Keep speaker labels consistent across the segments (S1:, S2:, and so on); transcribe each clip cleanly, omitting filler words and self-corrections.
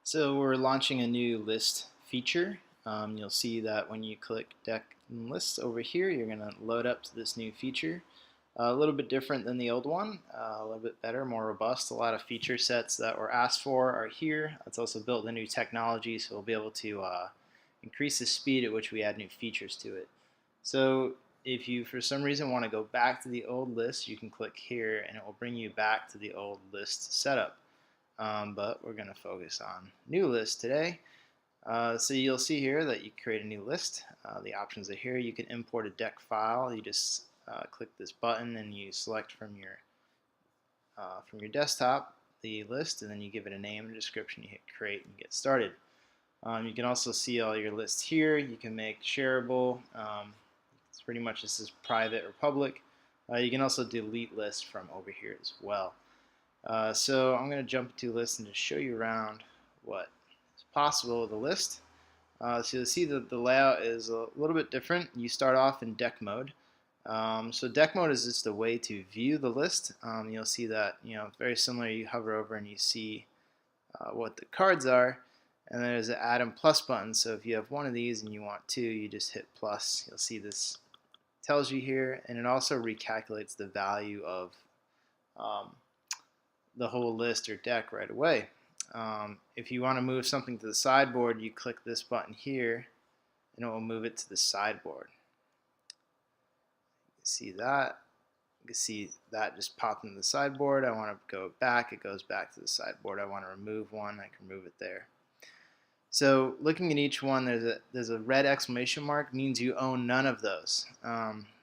S1: So we're launching a new list feature. You'll see that when you click deck and lists over here, you're going to load up to this new feature. A little bit different than the old one, a little bit better, more robust. A lot of feature sets that were asked for are here. It's also built in new technology, so we'll be able to increase the speed at which we add new features to it. So if you, for some reason, want to go back to the old list, you can click here, and it will bring you back to the old list setup. But we're going to focus on new list today. So you'll see here that you create a new list. The options are here. You can import a deck file. You just click this button and you select from your desktop the list, and then you give it a name and a description. You hit create and get started. You can also see all your lists here. You can make shareable. It's pretty much this is private or public. You can also delete lists from over here as well. So I'm going to jump to lists and just show you around what is possible with a list. So you'll see that the layout is a little bit different. You start off in deck mode. So deck mode is just a way to view the list. You'll see that very similar. You hover over and you see what the cards are, and there's an add and plus button. So if you have one of these and you want two, you just hit plus. You'll see this tells you here, and it also recalculates the value of the whole list or deck right away. If you want to move something to the sideboard, you click this button here and it will move it to the sideboard. You see that? You can see that just popped into the sideboard. I want to go back, it goes back to the sideboard. I want to remove one, I can move it there. So looking at each one, there's a red exclamation mark, means you own none of those.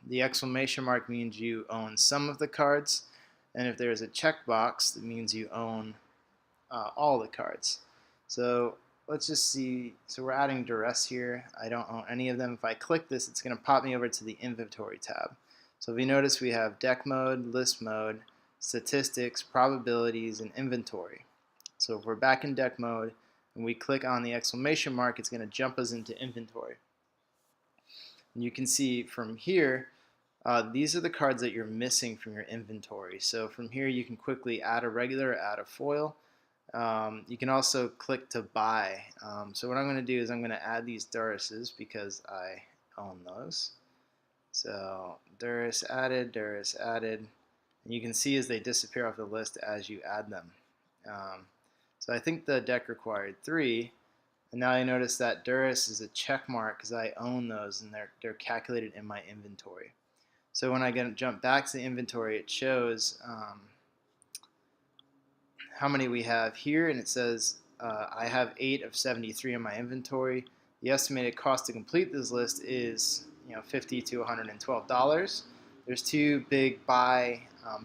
S1: The exclamation mark means you own some of the cards, and if there's a checkbox, that means you own all the cards. So let's just see. So we're adding duress here. I don't own any of them. If I click this, it's going to pop me over to the inventory tab. So if you notice, we have deck mode, list mode, statistics, probabilities, and inventory. So if we're back in deck mode and we click on the exclamation mark, it's going to jump us into inventory. And you can see from here, these are the cards that you're missing from your inventory. So from here you can quickly add a regular, add a foil. You can also click to buy. So what I'm going to do is I'm going to add these Duruses because I own those. So Durus added, and you can see as they disappear off the list as you add them. So I think the deck required 3, and now I notice that Durus is a check mark because I own those and they're calculated in my inventory. So when I jump back to the inventory, it shows how many we have here, and it says I have 8 of 73 in my inventory. The estimated cost to complete this list is $50 to $112. There's 2 big buy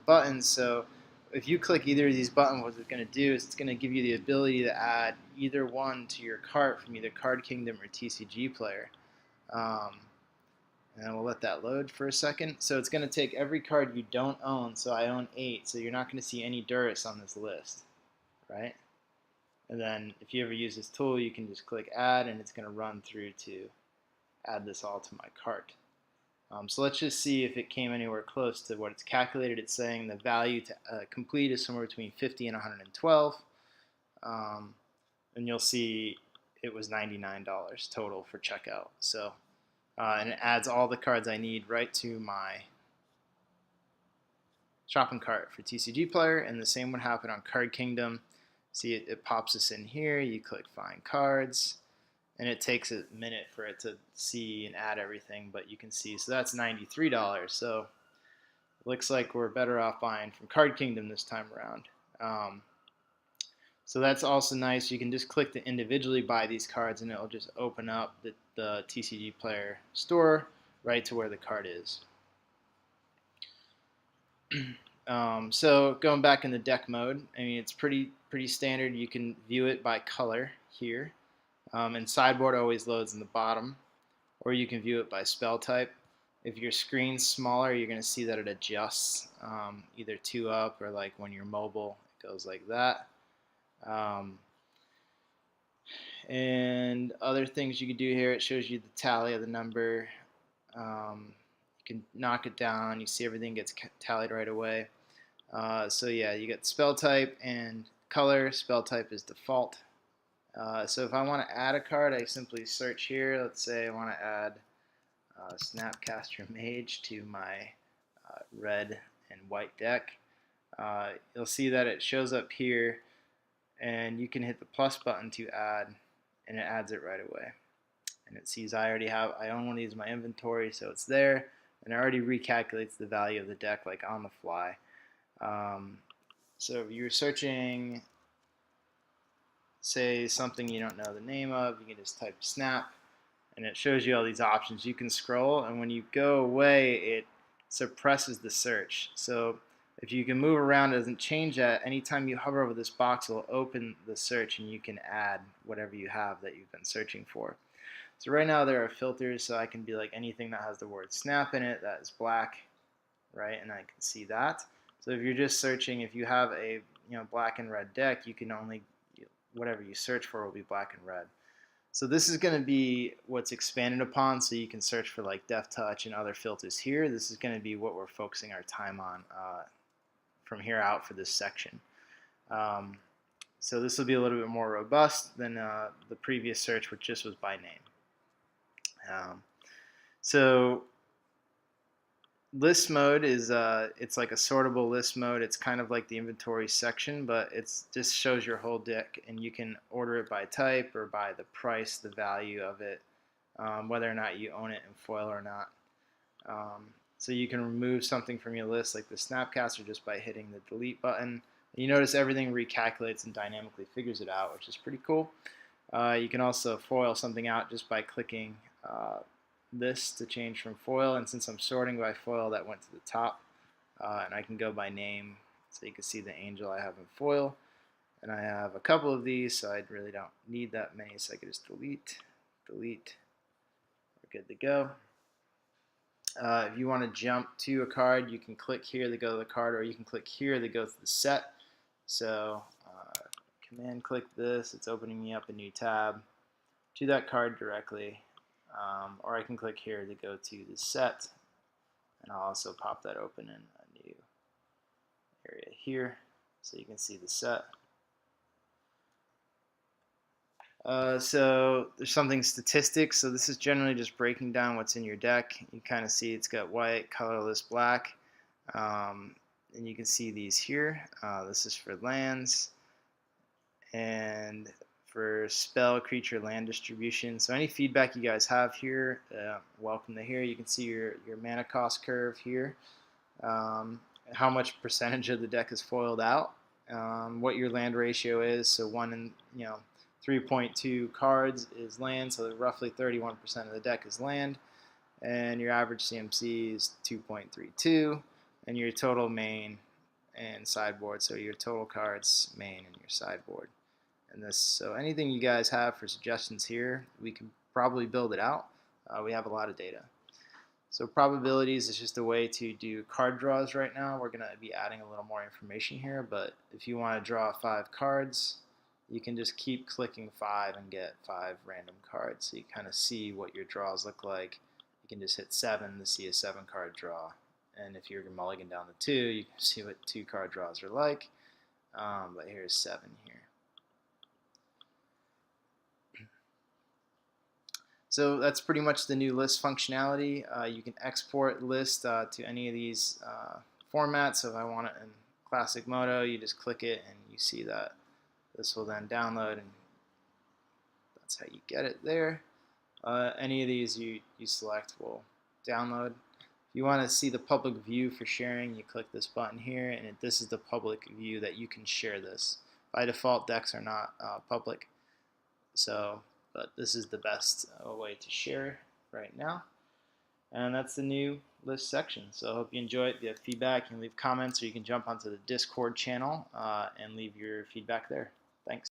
S1: buttons, so if you click either of these buttons, what it's going to do is it's going to give you the ability to add either one to your cart from either Card Kingdom or TCG Player. And we'll let that load for a second. So it's going to take every card you don't own. So I own 8, so you're not going to see any Durus on this list, right? And then if you ever use this tool, you can just click add, and it's going to run through to add this all to my cart. So let's just see if it came anywhere close to what it's calculated. It's saying the value to complete is somewhere between 50 and 112. And you'll see it was $99 total for checkout. So and it adds all the cards I need right to my shopping cart for TCG Player, and the same would happen on Card Kingdom. See, it pops us in here. You click Find Cards, and it takes a minute for it to see and add everything, but you can see, so that's $93. So it looks like we're better off buying from Card Kingdom this time around. So that's also nice. You can just click to individually buy these cards, and it'll just open up the TCG Player store right to where the card is. So going back in the deck mode, I mean, it's pretty standard. You can view it by color here, and sideboard always loads in the bottom, or you can view it by spell type. If your screen's smaller, you're going to see that it adjusts either 2 up, or like when you're mobile, it goes like that. And other things you can do here, it shows you the tally of the number. You can knock it down, you see everything gets tallied right away. So yeah, you get spell type and color. Spell type is default, So if I want to add a card, I simply search here. Let's say I want to add Snapcaster Mage to my red and white deck. You'll see that it shows up here, and you can hit the plus button to add, and it adds it right away. And it sees I own one of these in my inventory, so it's there, and it already recalculates the value of the deck like on the fly. So if you're searching, say, something you don't know the name of, you can just type snap, and it shows you all these options. You can scroll, and when you go away, it suppresses the search. So if you can move around, it doesn't change that. Anytime you hover over this box, it will open the search, and you can add whatever you have that you've been searching for. So right now there are filters, so I can be like anything that has the word snap in it that is black, right? And I can see that. So if you're just searching, if you have a black and red deck, you can only, whatever you search for will be black and red. So this is going to be what's expanded upon, so you can search for like Deft Touch and other filters here. This is going to be what we're focusing our time on from here out for this section. So this will be a little bit more robust than the previous search, which just was by name. So list mode is it's like a sortable list mode. It's kind of like the inventory section, but it's just shows your whole deck, and you can order it by type or by the price, the value of it, whether or not you own it in foil or not. So you can remove something from your list like the Snapcaster just by hitting the delete button. You notice everything recalculates and dynamically figures it out, which is pretty cool. You can also foil something out just by clicking this to change from foil, and since I'm sorting by foil, that went to the top, and I can go by name, so you can see the angel I have in foil, and I have a couple of these, so I really don't need that many, so I can just delete, we're good to go. If you want to jump to a card, you can click here to go to the card, or you can click here to go to the set. So command click this, it's opening me up a new tab to that card directly. Or I can click here to go to the set, and I'll also pop that open in a new area here so you can see the set. So there's something statistics. So this is generally just breaking down what's in your deck. You kind of see it's got white, colorless, black, and you can see these here. This is for lands and for spell, creature, land distribution. So any feedback you guys have here, welcome to hear. You can see your mana cost curve here, how much percentage of the deck is foiled out, what your land ratio is. So 3.2 cards is land, so roughly 31% of the deck is land, and your average CMC is 2.32, and your total main and sideboard, so your total cards, main, and your sideboard. And this, so anything you guys have for suggestions here, we can probably build it out. We have a lot of data. So probabilities is just a way to do card draws right now. We're going to be adding a little more information here, but if you want to draw 5 cards, you can just keep clicking 5 and get 5 random cards. So you kind of see what your draws look like. You can just hit 7 to see a 7-card draw. And if you're going to mulligan down to 2, you can see what 2-card draws are like. But here's 7 here. So that's pretty much the new list functionality. You can export list to any of these formats. So if I want it in classic Modo, you just click it and you see that this will then download, and that's how you get it there. Any of these you select will download. If you want to see the public view for sharing, you click this button here, and this is the public view that you can share this. By default, decks are not public, but this is the best way to share right now. And that's the new list section. So I hope you enjoy it. If you have feedback, you can leave comments, or you can jump onto the Discord channel and leave your feedback there.